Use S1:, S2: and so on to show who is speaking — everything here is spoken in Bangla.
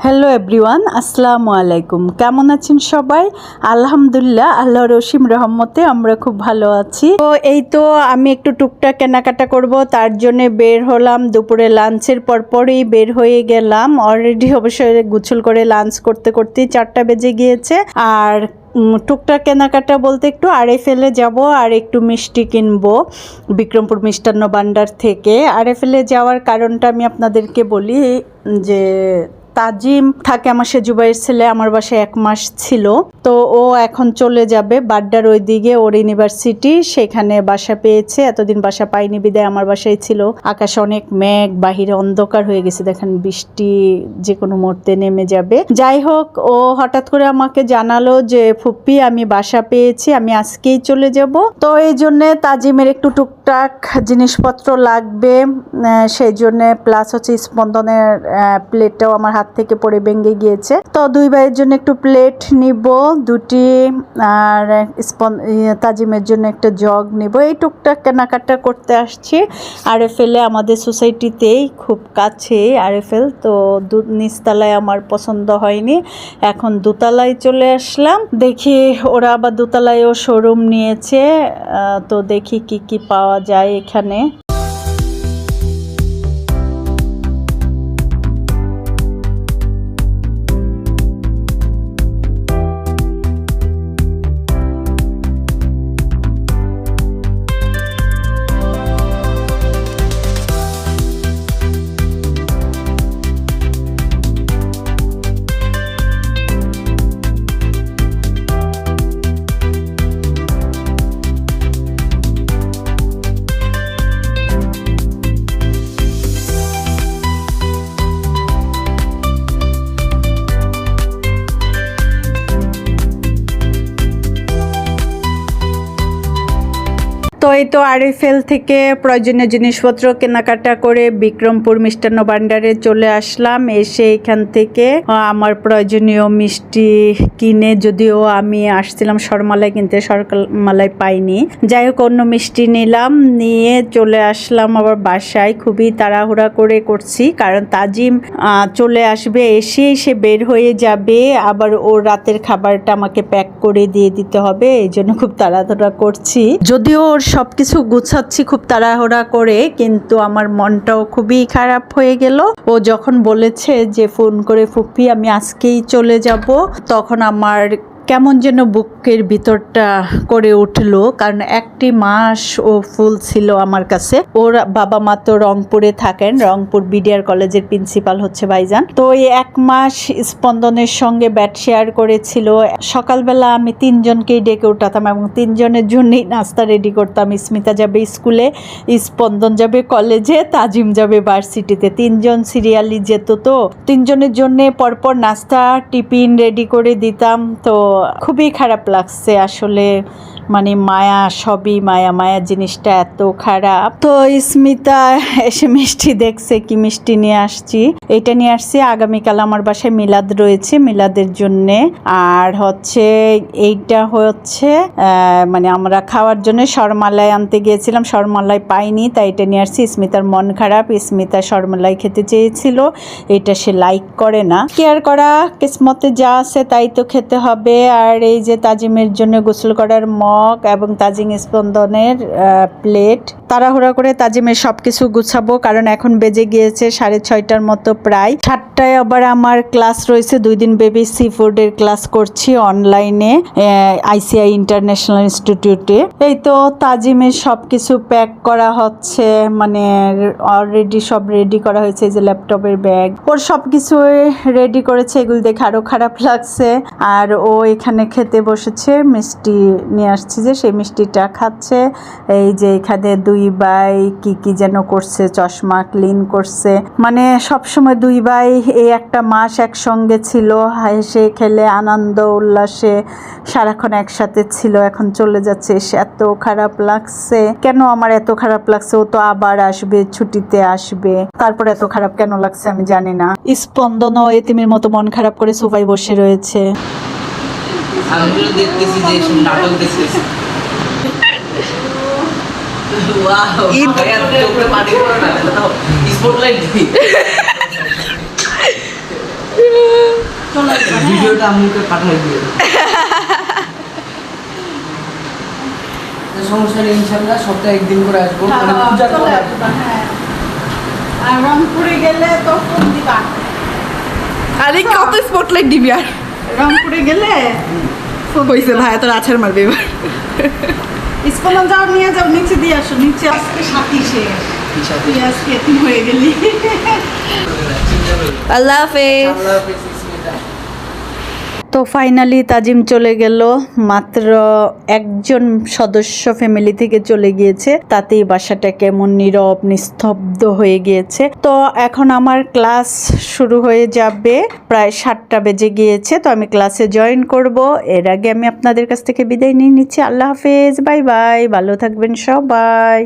S1: হ্যালো এভরিওয়ান, আসসালামু আলাইকুম। কেমন আছেন সবাই? আলহামদুলিল্লাহ, আল্লাহর অসীম রহমতে আমরা খুব ভালো আছি। তো এই তো আমি একটু টুকটাক কেনাকাটা করব, তার জন্য বের হলাম। দুপুরে লাঞ্চের পরপরই বের হয়ে গেলাম। অলরেডি অবশ্যই গোসল করে লাঞ্চ করতে করতেই 4টা বেজে গিয়েছে। আর টুকটাক কেনাকাটা বলতে একটু আড়েফেলে যাব আর একটু মিষ্টি কিনবো বিক্রমপুর মিষ্টান্ন ভান্ডার থেকে। আড়েফেলে যাওয়ার কারণটা আমি আপনাদেরকে বলি যে তাজিম থাকে আমার সেজুবাইয়ের ছেলে, আমার বাসায় 1 মাস ছিল। তো ও এখন চলে যাবে বাড্ডার ওই দিকে, ওর ইউনিভার্সিটি, সেখানে বাসা পেয়েছে। এতদিন বাসা পাইনি বিদায় আমার বাসায় ছিল। আকাশে অনেক মেঘ, বাহিরে অন্ধকার হয়ে গেছে, দেখেন বৃষ্টি যে কোনো মুহূর্তে নেমে যাবে। যাই হোক, ও হঠাৎ করে আমাকে জানালো যে ফুপ্পি আমি বাসা পেয়েছি, আমি আজকেই চলে যাব। তো এই জন্যে তাজিমের একটু টুকটাক জিনিসপত্র লাগবে, সেই জন্যে প্লাস হচ্ছে স্পন্দনের প্লেটটাও আমার হাত থেকে পড়ে ভেঙে গিয়েছে। তো 2 ভাইয়ের জন্য একটু প্লেট নিব 2টি, আর তাজিমের জন্য একটা জগ নিব। এই টুকটাক কেনাকাটা করতে আসছি। আরএফএলে আমাদের সোসাইটিতেই খুব কাছে আরএফএল। তো নিচতলায় আমার পছন্দ হয়নি, এখন দোতলায় চলে আসলাম। দেখি ওরা আবার দোতলায়ও শোরুম নিয়েছে, তো দেখি কি কি পাওয়া যায় এখানে। তো এই তো আরএফএল থেকে প্রয়োজনীয় জিনিসপত্র কেনাকাটা করে বিক্রমপুর মিষ্টান্ন ভান্ডারে চলে আসলাম। এসে এখান থেকে আমার প্রয়োজনীয় মিষ্টি কিনে, যদিও আমি আসছিলাম সরমালাই কিনতে, সরমালাই পাইনি। যাই হোক, অন্য মিষ্টি নিলাম, নিয়ে চলে আসলাম আবার বাসায়। খুবই তাড়াহুড়া করে করছি, কারণ তাজিম চলে আসবে, এসে সে বের হয়ে যাবে, আবার ওর রাতের খাবারটা আমাকে প্যাক করে দিয়ে দিতে হবে। এই জন্য খুব তাড়াহুড়া করছি। যদিও ওর সবকিছু গুছাচ্ছি খুব তাড়াহুড়া করে, কিন্তু আমার মনটাও খুবই খারাপ হয়ে গেল। ও যখন বলেছে যে ফোন করে ফুপ্পি আমি আজকেই চলে যাব, তখন আমার কেমন যেন বুকের ভিতরটা করে উঠলো, কারণ 1টি মাস ও ফুল ছিল আমার কাছে। ওর বাবা মা তো রংপুরে থাকেন, রংপুর বিডিআর কলেজের প্রিন্সিপাল হচ্ছে ভাইজান। তো এই 1 মাস স্পন্দনের সঙ্গে ব্যাট শেয়ার করেছিল। সকালবেলা আমি 3 জনকেই ডেকে উঠাতাম এবং 3 জনের জন্যই নাস্তা রেডি করতাম। স্মিতা যাবে স্কুলে, স্পন্দন যাবে কলেজে, তাজিম যাবে ভার্সিটিতে। 3 জন সিরিয়ালি যেত, তো 3 জনের জন্য পরপর নাস্তা টিফিন রেডি করে দিতাম। তো খুবই খারাপ লাগছে আসলে, মানে মায়া, সবই মায়া, মায়া জিনিসটা এত খারাপ। তো স্মিতা এসে মিষ্টি দেখছে, কি মিষ্টি নিয়ে আসছি, এটা নিয়ে আসছি। আগামীকাল আমার বাসায় মিলাদ রয়েছে, মিলাদের জন্যে। আর হচ্ছে এইটা হচ্ছে মানে আমরা খাওয়ার জন্য সরমালাই আনতে গিয়েছিলাম, সরমালাই পাইনি, তাই এটা নিয়ে আসছি। স্মিতার মন খারাপ, স্মিতা সরমালাই খেতে চেয়েছিল, এটা সে লাইক করে না। কেয়ার করা, কিসমতে যা আছে তাই তো খেতে হবে। আর এই যে তাজিমের জন্য গোসল করার মগ এবং তাজিম স্পন্দনের প্লেট। তাড়াহুড়া করে তাজিমের সবকিছু গুছাবো, কারণ এখন বেজে গিয়েছে 6:30টার মতো প্রায়। 7টায় আবার আমার ক্লাস রয়েছে, 2 দিন বেবি সি ফুডের ক্লাস করছি অনলাইনে আইসিআই ইন্টারন্যাশনাল ইনস্টিটিউটে। এই তো তাজিমের সবকিছু প্যাক করা হচ্ছে, মানে অলরেডি সব রেডি করা হয়েছে। এই যে ল্যাপটপের ব্যাগ, ওর সবকিছু রেডি করেছে। এগুলো দেখে আরো খারাপ লাগছে। আর ও এখানে খেতে বসেছে, মিষ্টি নিয়ে আসছে যে সেই মিষ্টিটা খাচ্ছে। এই যে এখানে 2 ভাই কি কি যেন করছে, চশমা ক্লিন করছে। মানে সবসময় 2 ভাই এই 1টা মাস একসঙ্গে ছিল, হেসে খেলে আনন্দ উল্লাসে সারাক্ষণ একসাথে ছিল, এখন চলে যাচ্ছে। এত খারাপ লাগছে। কেন আমার এত খারাপ লাগছে? ও তো আবার আসবে, ছুটিতে আসবে, তারপর এত খারাপ কেন লাগছে আমি জানি না। স্পন্দনও এতিমের মতো মন খারাপ করে সোফায় বসে রয়েছে।
S2: আমি দেখতেছি যে সব নাটক দেখতেছি। ওয়াও, ভাইয়া তোকে পার্টি করো না, স্পটলাইট দিই।
S1: চলে আসবা, হ্যাঁ?
S2: ভিডিওটা আম্মুকে পাঠাই দিও। তো সমস্যা নেই, ইনশাআল্লাহ সপ্তাহে একদিন করে আসবো, মানে পূজার পর
S1: চলে
S2: আসবো।
S1: আসবা, হ্যাঁ। আর রংপুরে গেলে তো ফোন দিবা।
S3: আরে কত স্পটলাইট দিবি আর
S1: রংপুরে গেলে ফোন
S3: হইছে
S1: দিবা।
S3: ভাই তোর আছাড় মারবে এবার
S1: স্কুলে যাও, নিয়ে যাও, নিচে দিয়ে আসো, নিচে আজকে 27-এ
S2: কি সাথে?
S1: তুই আজকে এতিম হয়ে গেলি।
S3: আল্লাহ হাফেজ
S2: আল্লাহ হাফেজ, বিসমিল্লাহ।
S1: তো ফাইনালি তাজিম চলে গেল, মাত্র একজন সদস্য ফ্যামিলি থেকে চলে গিয়েছে, তাতেই বাসাটা কেমন নীরব নিস্তব্ধ হয়ে গিয়েছে। তো এখন আমার ক্লাস শুরু হয়ে যাবে, প্রায় 7টা বেজে গিয়েছে। তো আমি ক্লাসে জয়েন করব, এর আগে আমি আপনাদের কাছ থেকে বিদায় নিয়ে নিচ্ছি। আল্লাহ হাফেজ, বাই বাই, ভালো থাকবেন সবাই।